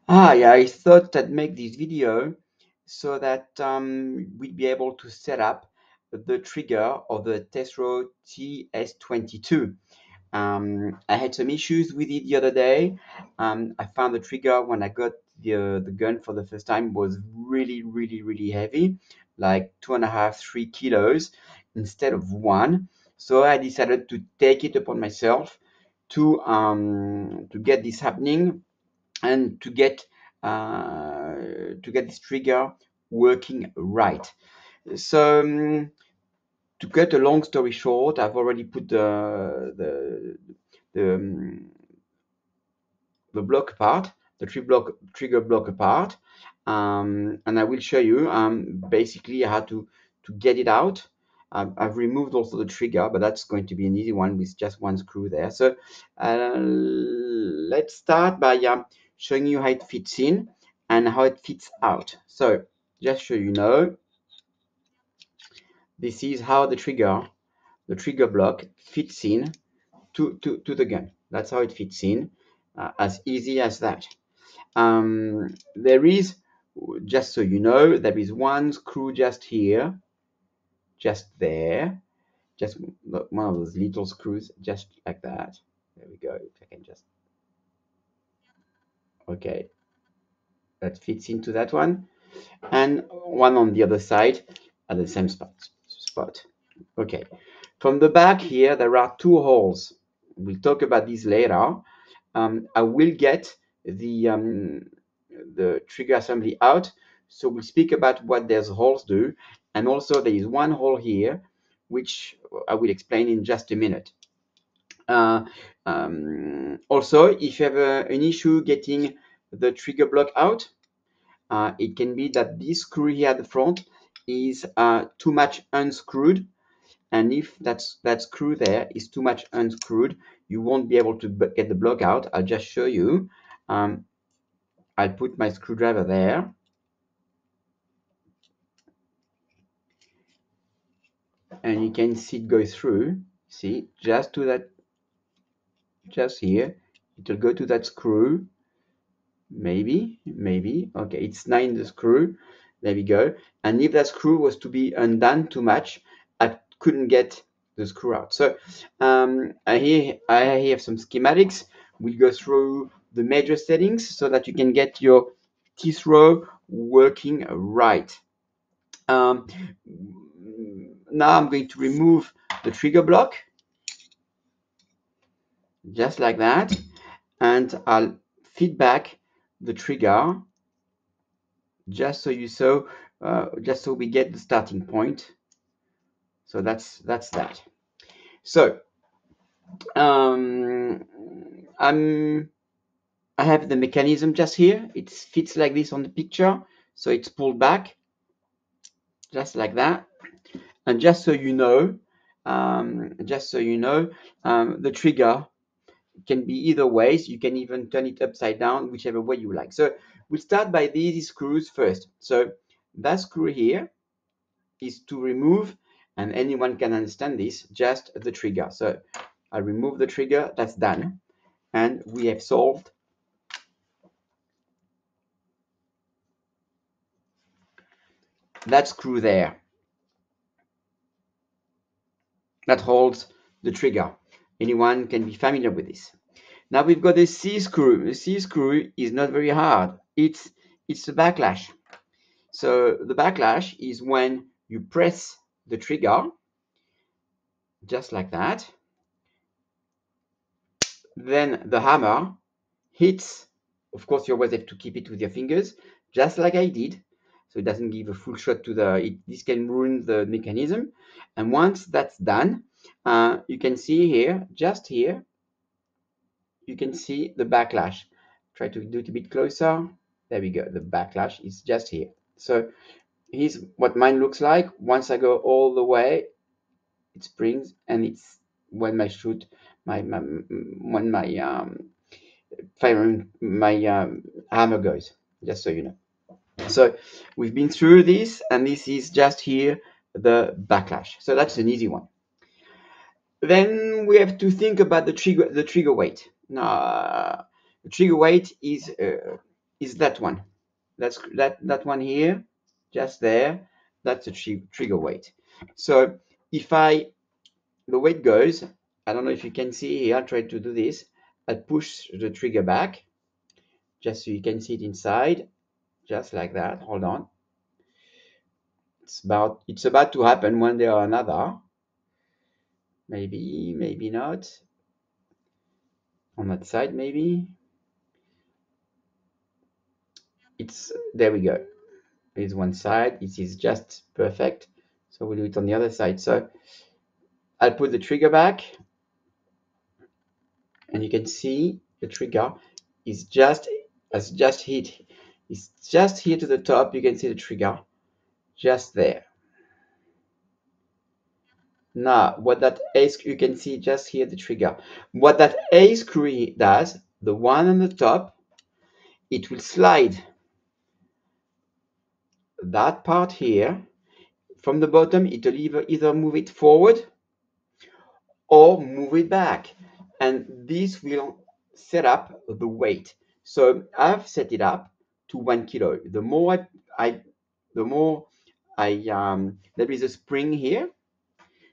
Yeah, I thought I'd make this video so that we'd be able to set up the trigger of the Tesro TS22. I had some issues with it the other day. I found the trigger when I got the gun for the first time was really heavy, like 2.5, 3 kilos instead of one. So I decided to take it upon myself to get this happening and to get this trigger working right. So to cut a long story short, I've already put the, um, the block apart, the trigger block apart, and I will show you basically how to get it out. I've removed also the trigger, but that's going to be an easy one with just one screw there. So let's start by showing you how it fits in and how it fits out. So just so you know, this is how the trigger block fits in to the gun. That's how it fits in, as easy as that. There is, just so you know, there is one screw just here, just there, just one of those little screws, just like that. There we go. If I can just, okay, that fits into that one, and one on the other side at the same spot. Okay. From the back here, there are two holes. We'll talk about these later. I will get the trigger assembly out, so we'll speak about what those holes do. And also there is one hole here, which I will explain in just a minute. Also, if you have an issue getting the trigger block out, it can be that this screw here at the front is too much unscrewed. And if that screw there is too much unscrewed, you won't be able to get the block out. I'll just show you. I'll put my screwdriver there. And you can see it go through. See, just to that, just here. It will go to that screw. Maybe. Okay, it's 9 the screw. There we go. And if that screw was to be undone too much, I couldn't get the screw out. So I have some schematics. We'll go through the major settings so that you can get your Tesro working right. Now I'm going to remove the trigger block, just like that, and I'll feed back the trigger just so we get the starting point. So that's that. So I have the mechanism just here. It fits like this on the picture, so it's pulled back just like that. And just so you know, the trigger can be either ways. You can even turn it upside down, whichever way you like. So we'll start by these screws first. So that screw here is to remove, and anyone can understand this, just the trigger. So I remove the trigger, that's done. And we have solved that screw there that holds the trigger. Anyone can be familiar with this. Now we've got the C screw. The C screw is not very hard. It's the backlash. So the backlash is when you press the trigger, just like that. Then the hammer hits. Of course, you always have to keep it with your fingers, just like I did. So it doesn't give a full shot to this can ruin the mechanism. And once that's done, you can see here, just here, you can see the backlash. Try to do it a bit closer. There we go. The backlash is just here. So here's what mine looks like. Once I go all the way, it springs, and it's when my shoot, when my firing, my hammer goes. Just so you know. So we've been through this, and this is just here the backlash. So that's an easy one. Then we have to think about the trigger weight. Now, the trigger weight is is that one. That's that one here, just there. That's the trigger weight. So if the weight goes, I don't know if you can see here, I'll try to do this. I push the trigger back, just so you can see it inside, just like that. Hold on. It's about to happen one day or another. Maybe, maybe not. On that side, maybe. There we go. It's one side. It is just perfect. So we'll do it on the other side. So I'll put the trigger back, and you can see the trigger is has just hit. It's just here to the top. You can see the trigger just there. Now, what that A screw, you can see just here the trigger. What that A screw does, the one on the top, it will slide that part here. From the bottom, it will either move it forward or move it back. And this will set up the weight. So I've set it up to 1 kilo. The more there is a spring here.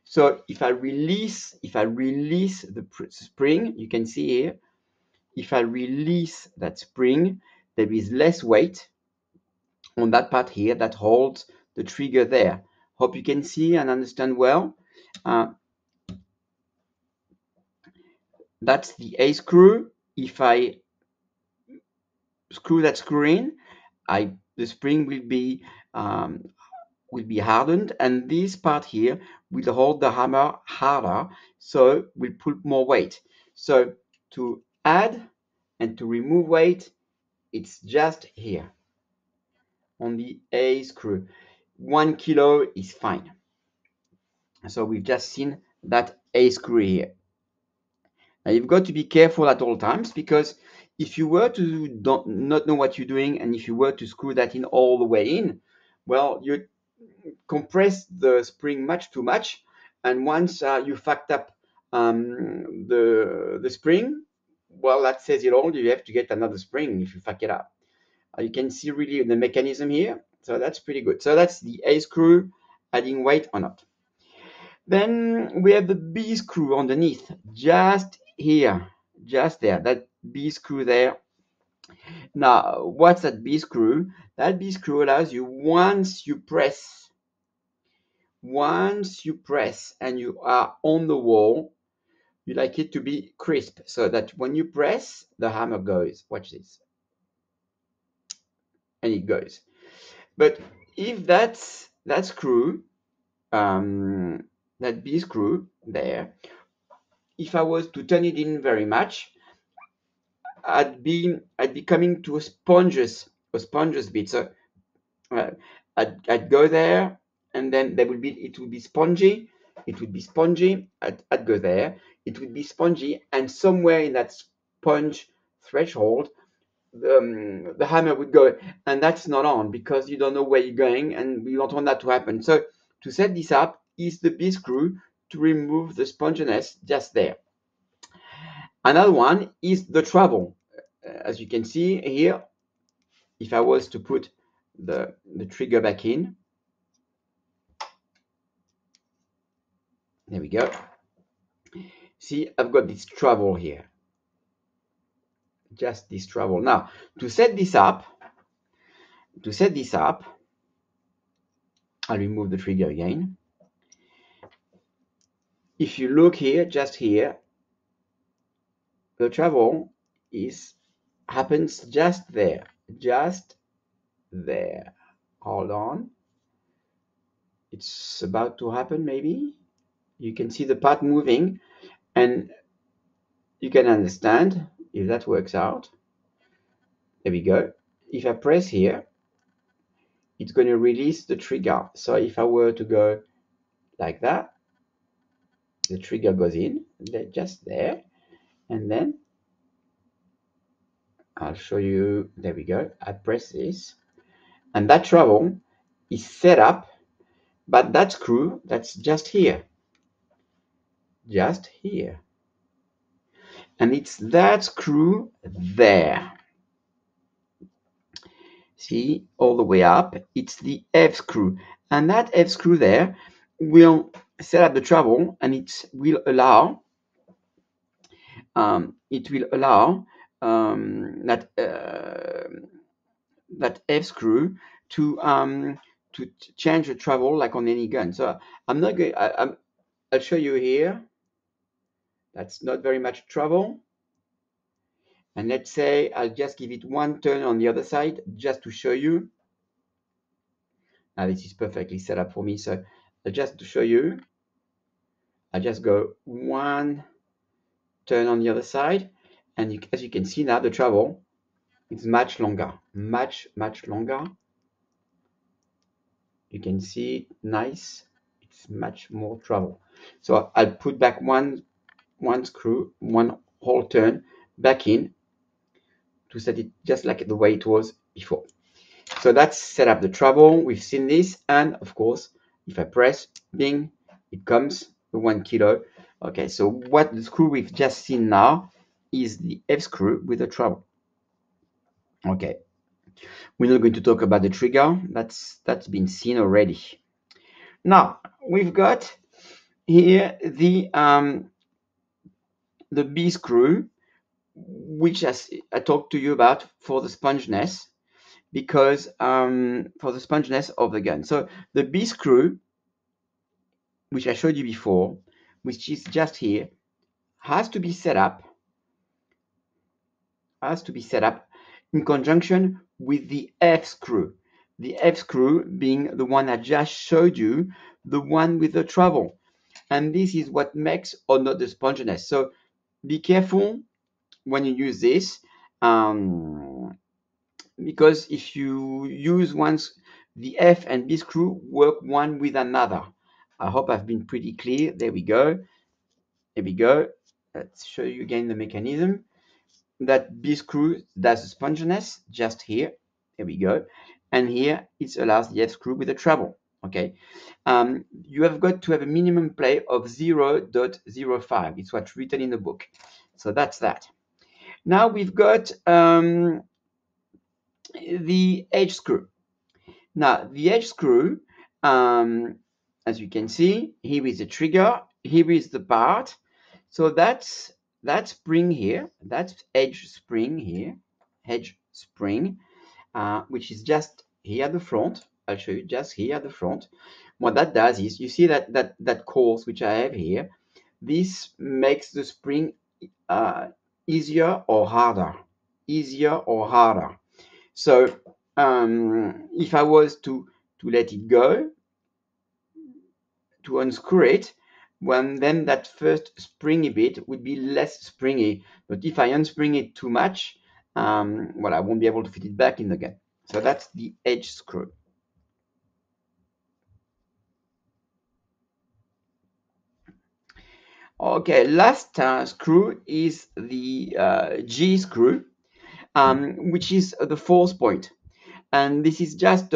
So if I release the spring, you can see here, if I release that spring, there is less weight on that part here that holds the trigger there. Hope you can see and understand well. That's the A screw. If I screw that screw in, the spring will be hardened, and this part here will hold the hammer harder, so we'll put more weight. So to add and to remove weight, it's just here on the A screw. 1 kilo is fine. So we've just seen that A screw here. Now you've got to be careful at all times, because if you were to not know what you're doing, and if you were to screw that in all the way in, well, you compress the spring much too much, and once you fucked up the spring, well, that says it all. You have to get another spring if you fuck it up. You can see really the mechanism here, so that's pretty good. So that's the A screw adding weight or not. Then we have the B screw underneath, just here, just there, that B screw there. Now, what's that B screw? That B screw allows you, once you press and you are on the wall, you like it to be crisp, so that when you press, the hammer goes. Watch this. And it goes. But if that screw, that B screw there, if I was to turn it in very much, I'd be coming to a sponges bit. So I'd go there, and then it would be spongy. It would be spongy. I'd go there. It would be spongy, and somewhere in that sponge threshold, the hammer would go, and that's not on, because you don't know where you're going, and we don't want that to happen. So to set this up is the B screw to remove the sponginess just there. Another one is the travel. As you can see here, if I was to put the trigger back in, there we go. See, I've got this travel here. Just this travel. Now, to set this up, I'll remove the trigger again. If you look here, just here, the travel happens just there. Hold on. It's about to happen, maybe. You can see the part moving, and you can understand if that works out. There we go. If I press here, it's going to release the trigger. So if I were to go like that, the trigger goes in, just there, and then I'll show you. There we go. I press this, and that travel is set up, but that screw, that's just here. And it's that screw there. See, all the way up, it's the F screw. And that F screw there will set up the travel, and it will allow that F screw to change the travel like on any gun. So I'm not going. I'll show you here. That's not very much travel. And let's say I'll just give it one turn on the other side just to show you. Now this is perfectly set up for me. So just to show you, I just go one turn on the other side, and as you can see now, the travel is much longer, much longer. You can see nice. It's much more travel. So I'll put back one screw, one whole turn back in to set it just like the way it was before. So that's set up the travel. We've seen this, and of course, if I press, bing, it comes the 1 kilo. Okay, so what the screw we've just seen now is the F screw with the travel. Okay, we're not going to talk about the trigger. That's been seen already. Now we've got here the B screw, which I talked to you about for the sponginess, because for the sponginess of the gun. So the B screw, which I showed you before, which is just here, has to be set up in conjunction with the F screw. The F screw being the one I just showed you, the one with the travel. And this is what makes or not the sponginess. So be careful when you use this, because if you use once, the F and B screw work one with another. I hope I've been pretty clear. There we go. There we go. Let's show you again the mechanism. That B screw does the sponginess just here. There we go. And here it allows the F screw with the travel. Okay. You have got to have a minimum play of 0.05. It's what's written in the book. So that's that. Now we've got the edge screw. Now the edge screw, as you can see, here is the trigger, here is the part. So that's that spring here, that's edge spring here, edge spring, which is just here at the front. I'll show you just here at the front. What that does is, you see that course which I have here. This makes the spring easier or harder. So if I was to let it go, to unscrew it, then that first springy bit would be less springy. But if I unspring it too much, well, I won't be able to fit it back in again. So that's the edge screw. Okay, last screw is the G screw, which is the force point. And this is just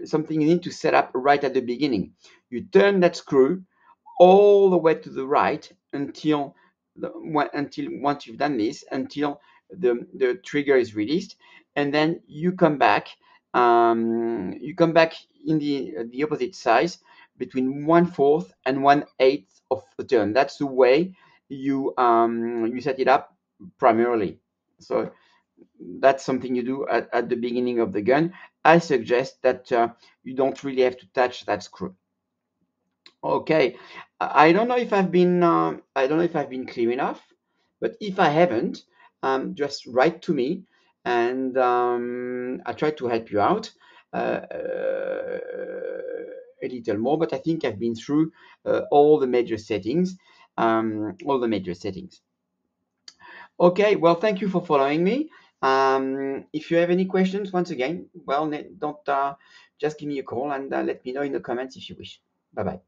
something you need to set up right at the beginning. You turn that screw all the way to the right until once you've done this, until the trigger is released, and then you come back. You come back in the opposite size between 1/4 and 1/8 of the turn. That's the way you set it up primarily. So that's something you do at the beginning of the gun. I suggest that you don't really have to touch that screw. Okay, I don't know if I've been clear enough, but if I haven't, just write to me, and I'll try to help you out a little more. But I think I've been through all the major settings. Okay, well, thank you for following me. If you have any questions, once again, well, don't just give me a call and let me know in the comments if you wish. Bye bye.